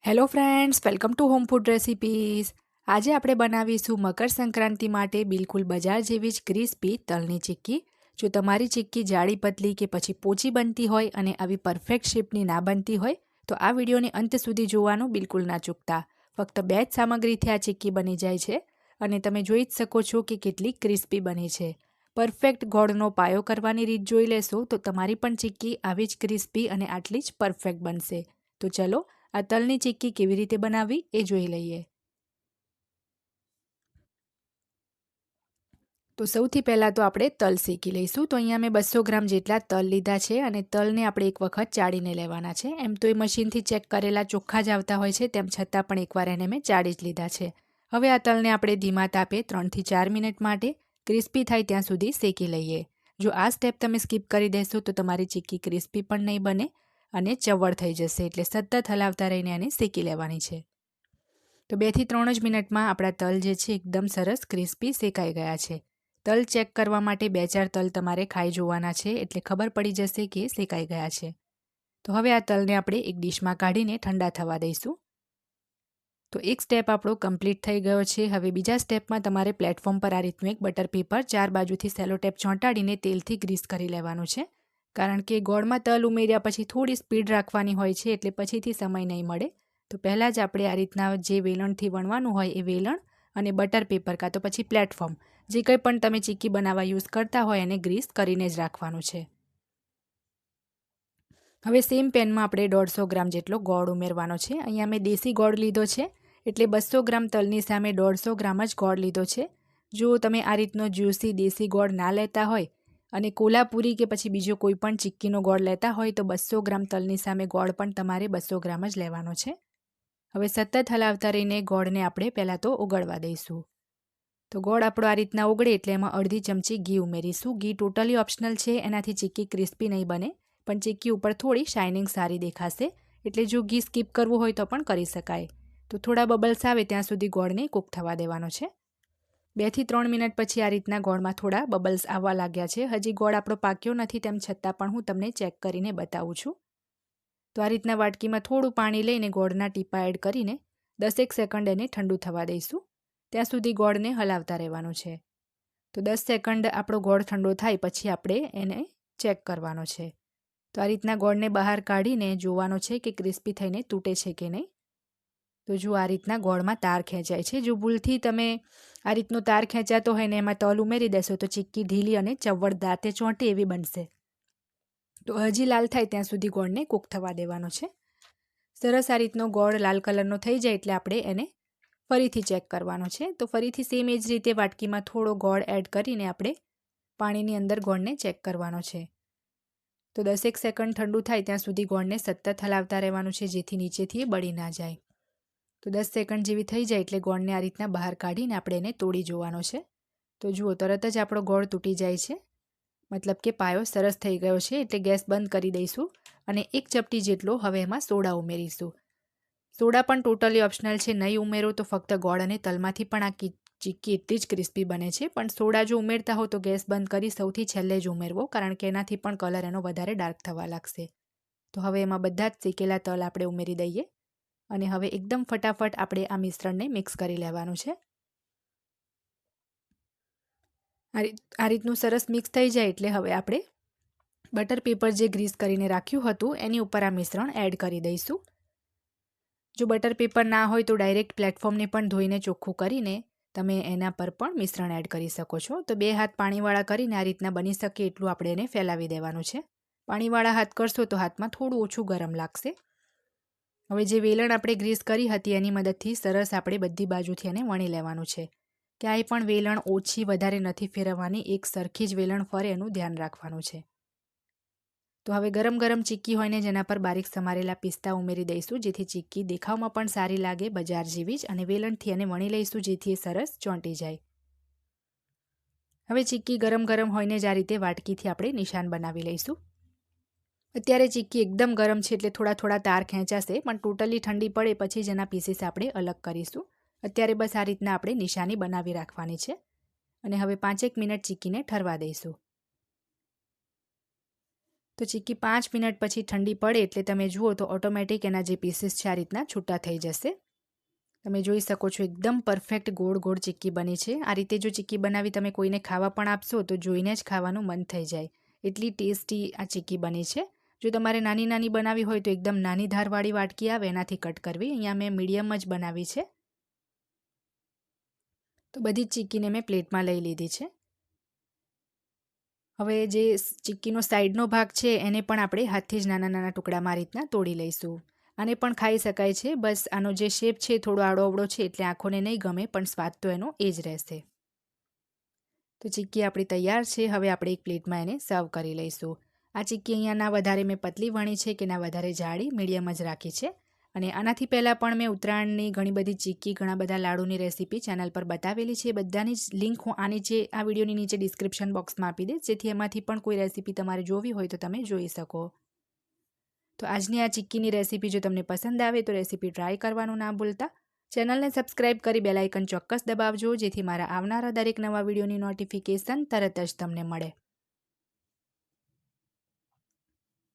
Hello friends, welcome to home food recipes. આજે આપણે બનાવીશું મકર સંક્રાંતિ માટે બિલકુલ બજાર જેવી જ ક્રિસ્પી તલની ચીક્કી. જો તમારી ચીક્કી જાડી પતલી કે પછી પોચી બનતી હોય અને આવી પરફેક્ટ શેપની ના બનતી હોય તો આ વિડીયોને અંત સુધી જોવાનું બિલકુલ ના ચૂકતા. ફક્ત 2 જ સામગ્રીથી આ ચીક્કી બની જાય છે અને તમે જોઈ જ શકો છો કે કેટલી ક્રિસ્પી બની છે. પરફેક્ટ ગોળનો પાયો કરવાની રીત જોઈ લેશો તો તમારી પણ ચીક્કી આવી જ ક્રિસ્પી અને આટલી જ પરફેક્ટ બનશે. તો ચલો આ તલની ચીક્કી કેવી રીતે બનાવવી એ જોઈ લઈએ. તો સૌથી પહેલાં તો આપણે તલ શેકી લઈશું. તો અહીંયા મેં 200 ગ્રામ જેટલા તલ લીધા છે અને તલને આપણે એક વખત ચાળીને લેવાના છે. એમ તો એ મશીનથી ચેક કરેલા ચોખ્ખા જ આવતા હોય છે, તેમ છતાં પણ એકવાર એને મેં ચાળી જ લીધા છે. હવે આ તલને આપણે ધીમા તાપે 3થી 4 મિનિટ માટે ક્રિસ્પી થાય ત્યાં સુધી શેકી લઈએ. જો આ સ્ટેપ તમે સ્કીપ કરી દેશો તો તમારી ચીક્કી ક્રિસ્પી પણ નહીં બને અને ચવળ થઈ જશે, એટલે સતત હલાવતા રહીને એને શેકી લેવાની છે. તો 2 થી 3 જ મિનિટમાં આપણા તલ જે છે એકદમ સરસ ક્રિસ્પી શેકાઈ ગયા છે. તલ ચેક કરવા માટે 2-4 તલ તમારે ખાઈ જોવાના છે, એટલે ખબર પડી જશે કે શેકાઈ ગયા છે. તો હવે આ તલને આપણે એક ડીશમાં કાઢીને ઠંડા થવા દઈશું. તો એક સ્ટેપ આપણો કમ્પ્લીટ થઈ ગયો છે. હવે બીજા સ્ટેપમાં તમારે પ્લેટફોર્મ પર આ રીતનું એક બટર પેપર 4 બાજુથી સેલો ટેપ ચોંટાડીને તેલથી ગ્રીસ કરી લેવાનું છે. કારણ કે ગોળમાં તલ ઉમેર્યા પછી થોડી સ્પીડ રાખવાની હોય છે, એટલે પછીથી સમય નહીં મળે. તો પહેલાં જ આપણે આ રીતના જે વેલણથી વણવાનું હોય એ વેલણ અને બટર પેપર કાં તો પછી પ્લેટફોર્મ જે કંઈ પણ તમે ચીક્કી બનાવવા યુઝ કરતા હોય એને ગ્રીસ કરીને જ રાખવાનું છે. હવે સેમ પેનમાં આપણે 150 ગ્રામ જેટલો ગોળ ઉમેરવાનો છે. અહીંયા મેં દેશી ગોળ લીધો છે, એટલે 200 ગ્રામ તલની સામે 150 ગ્રામ જ ગોળ લીધો છે. જો તમે આ રીતનો જ્યુસી દેશી ગોળ ના લેતા હોય અને કોલ્હાપુરી કે પછી બીજો કોઈ પણ ચીક્કીનો ગોળ લેતા હોય તો 200 ગ્રામ તલની સામે ગોળ પણ તમારે 200 ગ્રામ જ લેવાનો છે. હવે સતત હલાવતા રહીને ગોળને આપણે પહેલાં તો ઓગળવા દઈશું. તો ગોળ આપણો આ રીતના ઓગળે એટલે એમાં અડધી ચમચી ઘી ઉમેરીશું. ઘી ટોટલી ઓપ્શનલ છે, એનાથી ચીક્કી ક્રિસ્પી નહીં બને, પણ ચીક્કી ઉપર થોડી શાઇનિંગ સારી દેખાશે, એટલે જો ઘી સ્કીપ કરવું હોય તો પણ કરી શકાય. તો થોડા બબલ્સ આવે ત્યાં સુધી ગોળને કૂક થવા દેવાનો છે. 2 થી 3 મિનિટ પછી આ રીતના ગોળમાં થોડા બબલ્સ આવવા લાગ્યા છે. હજી ગોળ આપણો પાક્યો નથી, તેમ છતાં પણ હું તમને ચેક કરીને બતાવું છું. તો આ રીતના વાટકીમાં થોડું પાણી લઈને ગોળના ટીપા એડ કરીને 10 સેકન્ડ એને ઠંડુ થવા દઈશું. ત્યાં સુધી ગોળને હલાવતા રહેવાનું છે. તો 10 સેકન્ડ આપણો ગોળ ઠંડો થાય પછી આપણે એને ચેક કરવાનો છે. તો આ રીતના ગોળને બહાર કાઢીને જોવાનો છે કે ક્રિસ્પી થઈને તૂટે છે કે નહીં. તો જો આ રીતના ગોળમાં તાર ખેંચાય છે. જો ભૂલથી તમે આ રીતનો તાર ખેંચાતો હોય ને એમાં તલ ઉમેરી દેશો તો ચીક્કી ઢીલી અને ચવળ દાંતે ચોંટે એવી બનશે. તો હજી લાલ થાય ત્યાં સુધી ગોળને કૂક થવા દેવાનો છે. સરસ આ રીતનો ગોળ લાલ કલરનો થઈ જાય એટલે આપણે એને ફરીથી ચેક કરવાનો છે. તો ફરીથી સેમ એ જ રીતે વાટકીમાં થોડો ગોળ એડ કરીને આપણે પાણીની અંદર ગોળને ચેક કરવાનો છે. તો 10 સેકન્ડ ઠંડુ થાય ત્યાં સુધી ગોળને સતત હલાવતા રહેવાનું છે, જેથી નીચેથી બળી ના જાય. તો 10 સેકન્ડ જેવી થઈ જાય એટલે ગોળને આ રીતના બહાર કાઢીને આપણે એને તોડી જોવાનો છે. તો જુઓ, તરત જ આપણો ગોળ તૂટી જાય છે, મતલબ કે પાયો સરસ થઈ ગયો છે. એટલે ગેસ બંધ કરી દઈશું અને 1 ચપટી જેટલો હવે એમાં સોડા ઉમેરીશું. સોડા પણ ટોટલી ઓપ્શનલ છે, નહીં ઉમેરો તો ફક્ત ગોળ અને તલમાંથી પણ આ ચીક્કી એટલી જ ક્રિસ્પી બને છે. પણ સોડા જો ઉમેરતા હો તો ગેસ બંધ કરી સૌથી છેલ્લે જ ઉમેરવો, કારણ કે એનાથી પણ કલર એનો વધારે ડાર્ક થવા લાગશે. તો હવે એમાં બધા જ શેકેલા તલ આપણે ઉમેરી દઈએ અને હવે એકદમ ફટાફટ આપણે આ મિશ્રણને મિક્સ કરી લેવાનું છે. આ રીતનું સરસ મિક્સ થઈ જાય એટલે હવે આપણે બટર પેપર જે ગ્રીસ કરીને રાખ્યું હતું એની ઉપર આ મિશ્રણ એડ કરી દઈશું. જો બટર પેપર ના હોય તો ડાયરેક્ટ પ્લેટફોર્મને પણ ધોઈને ચોખ્ખું કરીને તમે એના પર પણ મિશ્રણ એડ કરી શકો છો. તો 2 હાથ પાણીવાળા કરીને આ રીતના બની શકે એટલું આપણે એને ફેલાવી દેવાનું છે. પાણીવાળા હાથ કરશો તો હાથમાં થોડું ઓછું ગરમ લાગશે. હવે જે વેલણ આપણે ગ્રીસ કરી હતી એની મદદથી સરસ આપણે બધી બાજુથી એને વણી લેવાનું છે. ક્યાંય પણ વેલણ ઓછી વધારે નથી ફેરવવાની, એક સરખી જ વેલણ ફરે એનું ધ્યાન રાખવાનું છે. તો હવે ગરમ ગરમ ચીક્કી હોય ને જેના પર બારીક સમારેલા પિસ્તા ઉમેરી દઈશું, જેથી ચીક્કી દેખાવમાં પણ સારી લાગે બજાર જેવી જ, અને વેલણથી એને વણી લઈશું જેથી એ સરસ ચોંટી જાય. હવે ચીક્કી ગરમ ગરમ હોઈને જ આ રીતે વાટકીથી આપણે નિશાન બનાવી લઈશું. અત્યારે ચીક્કી એકદમ ગરમ છે એટલે થોડા થોડા તાર ખેંચાશે, પણ ટોટલી ઠંડી પડે પછી જ એના પીસીસ આપણે અલગ કરીશું. અત્યારે બસ આ રીતના આપણે નિશાની બનાવી રાખવાની છે અને હવે 5 મિનિટ ચીક્કીને ઠરવા દઈશું. તો ચીક્કી 5 મિનિટ પછી ઠંડી પડે એટલે તમે જુઓ તો ઓટોમેટિક એના જે પીસીસ છે આ રીતના છૂટા થઈ જશે. તમે જોઈ શકો છો એકદમ પરફેક્ટ ગોળ ગોળ ચીક્કી બની છે. આ રીતે જો ચીક્કી બનાવી તમે કોઈને ખાવા પણ આપશો તો જોઈને જ ખાવાનું મન થઈ જાય. એટલી ટેસ્ટી આ ચીક્કી બની છે. જો તમારે નાની નાની બનાવી હોય તો એકદમ નાની ધારવાળી વાટકી આવે એનાથી કટ કરવી. અહીંયા મેં મીડિયમ જ બનાવી છે. તો બધી જ ચીક્કીને મેં પ્લેટમાં લઈ લીધી છે. હવે જે ચીક્કીનો સાઈડનો ભાગ છે એને પણ આપણે હાથથી જ નાના નાના ટુકડામાં આ રીતના તોડી લઈશું. આને પણ ખાઈ શકાય છે. બસ આનો જે શેપ છે થોડો આડો અવળો છે એટલે આંખોને નહીં ગમે, પણ સ્વાદ તો એનો એ જ રહેશે. તો ચીક્કી આપણી તૈયાર છે. હવે આપણે એક પ્લેટમાં એને સર્વ કરી લઈશું. આ ચીક્કી અહીંયા ના વધારે મેં પતલી વણી છે કે ના વધારે જાડી, મીડિયમ જ રાખી છે. અને આનાથી પહેલાં પણ મેં ઉત્તરાયણની ઘણી બધી ચીક્કી, ઘણા બધા લાડુની રેસીપી ચેનલ પર બતાવેલી છે. બધાની જ લિંક હું આ વિડીયોની નીચે ડિસ્ક્રિપ્શન બોક્સમાં આપી દઈશ, જેથી એમાંથી પણ કોઈ રેસીપી તમારે જોવી હોય તો તમે જોઈ શકો. તો આજની આ ચીક્કીની રેસીપી જો તમને પસંદ આવે તો રેસીપી ટ્રાય કરવાનું ના ભૂલતા. ચેનલને સબસ્ક્રાઇબ કરી બેલ આઇકન ચોક્કસ દબાવજો, જેથી મારા આવનારા દરેક નવા વિડીયોની નોટિફિકેશન તરત જ તમને મળે.